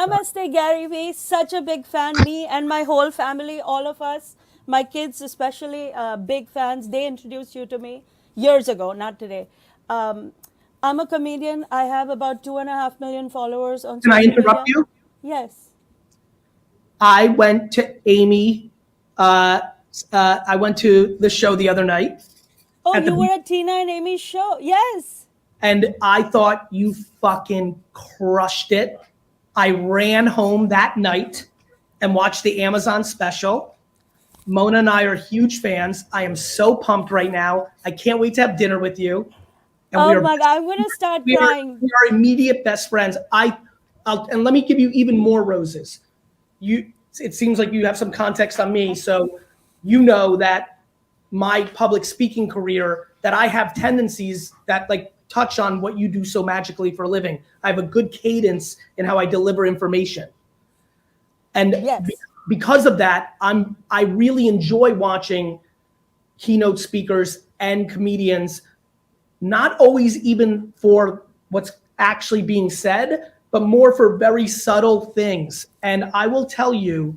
Namaste, Gary Vee. Such a big fan. Me and my whole family, all of us, my kids especially, big fans. They introduced you to me years ago, not today. Um, I'm a comedian. I have about 2.5 million followers on Can I social interrupt media. you? Yes. I went to Amy. I went to the show the other night Oh, at you the were at Tina and Amy's show. Yes. and I thought you fucking crushed it. I ran home that night and watched the Amazon special. Mona and I are huge fans. I am so pumped right now. I can't wait to have dinner with you. And Oh my God, I'm going to start crying. we are immediate best friends. And let me give you even more roses. It seems like you have some context on me, so you know that my public speaking career, that I have tendencies that like touch on what you do so magically for a living. I have a good cadence in how I deliver information. And Yes. because of that, I really enjoy watching keynote speakers and comedians, not always even for what's actually being said, but more for very subtle things. And I will tell you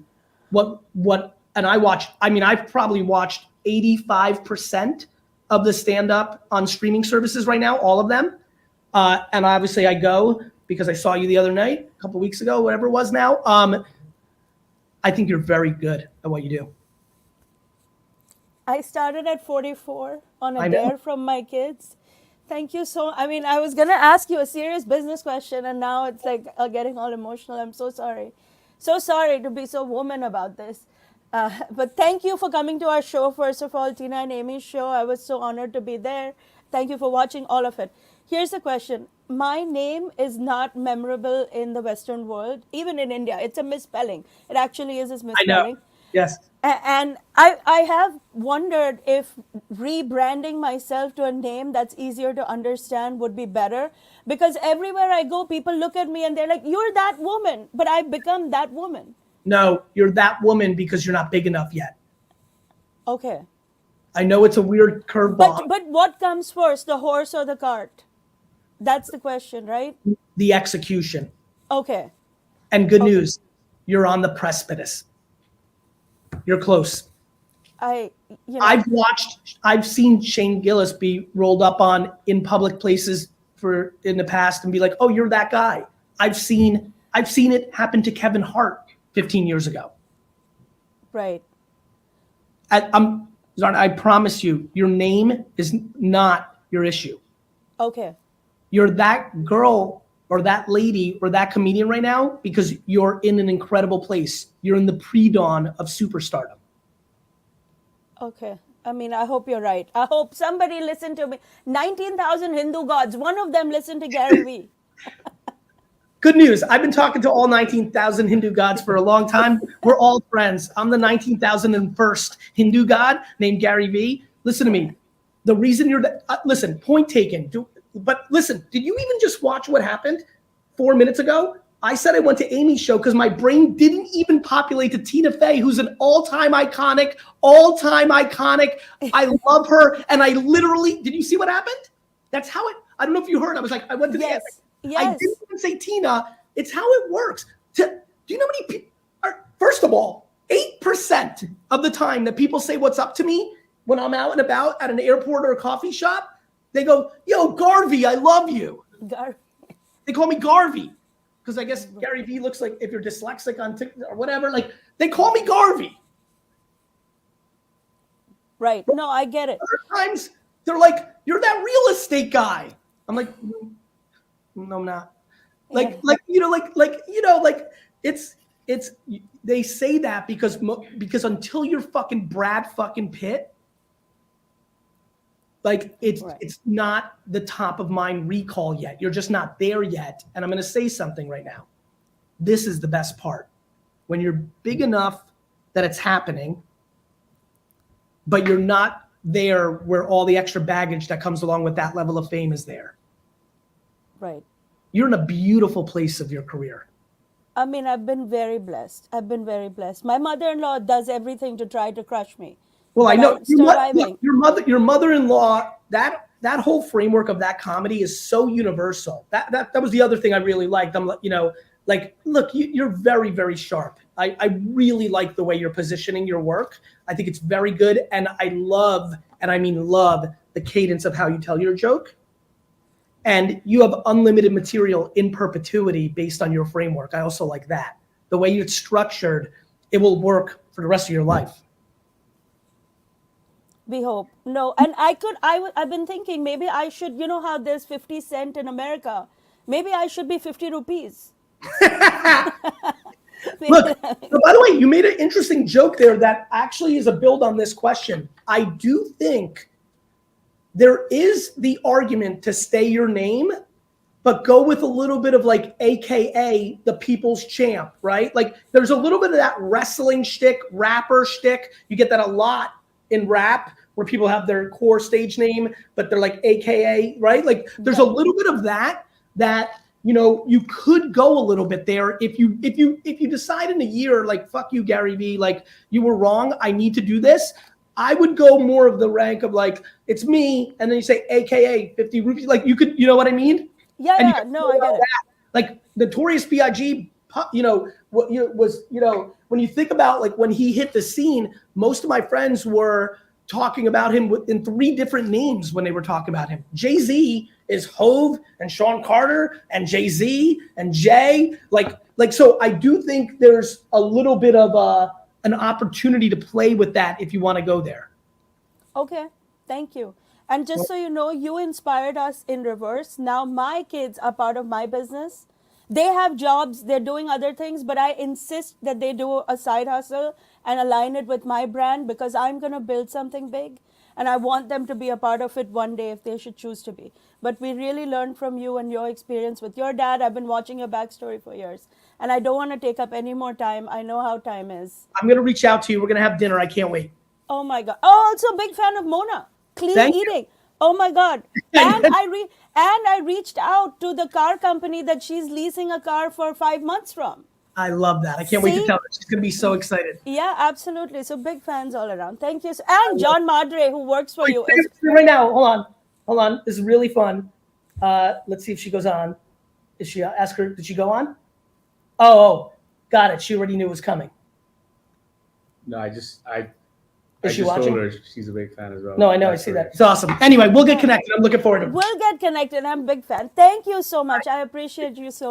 and I've probably watched 85% of the stand-up on streaming services right now, all of them. And obviously I go because I saw you the other night, a couple weeks ago, whatever it was now. I think you're very good at what you do. I started at 44 on a I know. dare from my kids. Thank you so. I mean, I was gonna ask you a serious business question, and now it's like getting all emotional. I'm so sorry to be so woman about this. But thank you for coming to our show. First of all, Tina and Amy's show. I was so honored to be there. Thank you for watching all of it. Here's the question. My name is not memorable in the Western world, even in India. It's a misspelling. It actually is a I know. misspelling. Yes. And I have wondered if rebranding myself to a name that's easier to understand would be better, because everywhere I go, people look at me and they're like, "You're that woman," but I've become that woman. No, you're that woman because you're not big enough yet. Okay. I know it's a weird curveball. But what comes first, the horse or the cart? That's the question, right? The execution. Okay. And good news, you're on the precipice. You're close. I've seen Shane Gillis be rolled up on in public places in the past and be like, "Oh, you're that guy." I've seen it happen to Kevin Hart 15 years ago. Right. Zarna, I promise you, your name is not your issue. Okay. You're that girl or that lady or that comedian right now because you're in an incredible place. You're in the pre-dawn of superstardom. Okay. I mean, I hope you're right. I hope somebody listened to me. 19,000 Hindu gods. One of them listened to GaryVee. Good news. I've been talking to all 19,000 Hindu gods for a long time. We're all friends. I'm the 19,001st Hindu god named Gary Vee. Listen to me. The reason you're listen, point taken. But listen, did you even just watch what happened 4 minutes ago? I said I went to Amy's show because my brain didn't even populate to Tina Fey, who's an all-time iconic. I love her. And I literally, did you see what happened? That's how it, I don't know if you heard. I was like, I went to the end. Yes. I didn't even say Tina. It's how it works. Do you know how many people first of all, 8% of the time that people say what's up to me when I'm out and about at an airport or a coffee shop, they go, "Yo, GaryVee, I love you." They call me GaryVee because I guess Gary Vee looks like if you're dyslexic on TikTok or whatever, like they call me GaryVee. Right. No, I get it. Other times they're like, "You're that real estate guy." I'm like, "No, I'm not." It's they say that because until you're fucking Brad fucking Pitt, like it's not the top of mind recall yet. You're just not there yet. And I'm going to say something right now. This is the best part. When you're big enough that it's happening, but you're not there where all the extra baggage that comes along with that level of fame is there. Right. You're in a beautiful place of your career. I mean, I've been very blessed. My mother-in-law does everything to try to crush me. Well, I know surviving. Your mother-in-law, that whole framework of that comedy is so universal. That was the other thing I really liked. Like, look, you're very, very sharp. I really like the way you're positioning your work. I think it's very good. And I love, and I mean love, the cadence of how you tell your joke. And you have unlimited material in perpetuity based on your framework. I also like that. The way it's structured, it will work for the rest of your life. We hope. No, and I've been thinking maybe I should, you know how there's 50 cent in America. Maybe I should be 50 rupees. Look, so by the way, you made an interesting joke there that actually is a build on this question. I do think there is the argument to stay your name, but go with a little bit of like AKA the people's champ, right? Like there's a little bit of that wrestling shtick, rapper shtick. You get that a lot in rap where people have their core stage name, but they're like AKA, right? Like there's a little bit of that, you know, you could go a little bit there if you decide in a year, like, fuck you, Gary Vee, like you were wrong, I need to do this. I would go more of the rank of like, it's me, and then you say AKA 50 rupees. Like you could, you know what I mean? Yeah, and yeah, no, I get it. Like Notorious B.I.G., you know, what was, you know, when you think about like when he hit the scene, most of my friends were talking about him in 3 different names when they were talking about him. Jay-Z is Hove and Sean Carter and Jay-Z and Jay. Like, so I do think there's a little bit of an opportunity to play with that if you want to go there. Okay, thank you. And just so you know, you inspired us in reverse. Now my kids are part of my business. They have jobs, they're doing other things, but I insist that they do a side hustle and align it with my brand because I'm going to build something big and I want them to be a part of it one day if they should choose to be. But we really learned from you and your experience with your dad. I've been watching your backstory for years and I don't want to take up any more time. I know how time is. I'm going to reach out to you. We're going to have dinner. I can't wait. Oh my God. Oh, also a big fan of Mona. Clean Thank eating. You. Oh my God. And I reached out to the car company that she's leasing a car for 5 months from. I love that. I can't wait to tell her. She's going to be so excited. Yeah, absolutely. So big fans all around. Thank you. And John Madre, who works for you. Right now, hold on. This is really fun. Let's see if she goes on. Is she, ask her, did she go on? Oh, got it. She already knew it was coming. No, I just watching? told her she's a big fan as well. No, I know. I see that. It's awesome. Anyway, we'll get connected. I'm looking forward to it. We'll get connected. I'm a big fan. Thank you so much. I appreciate you so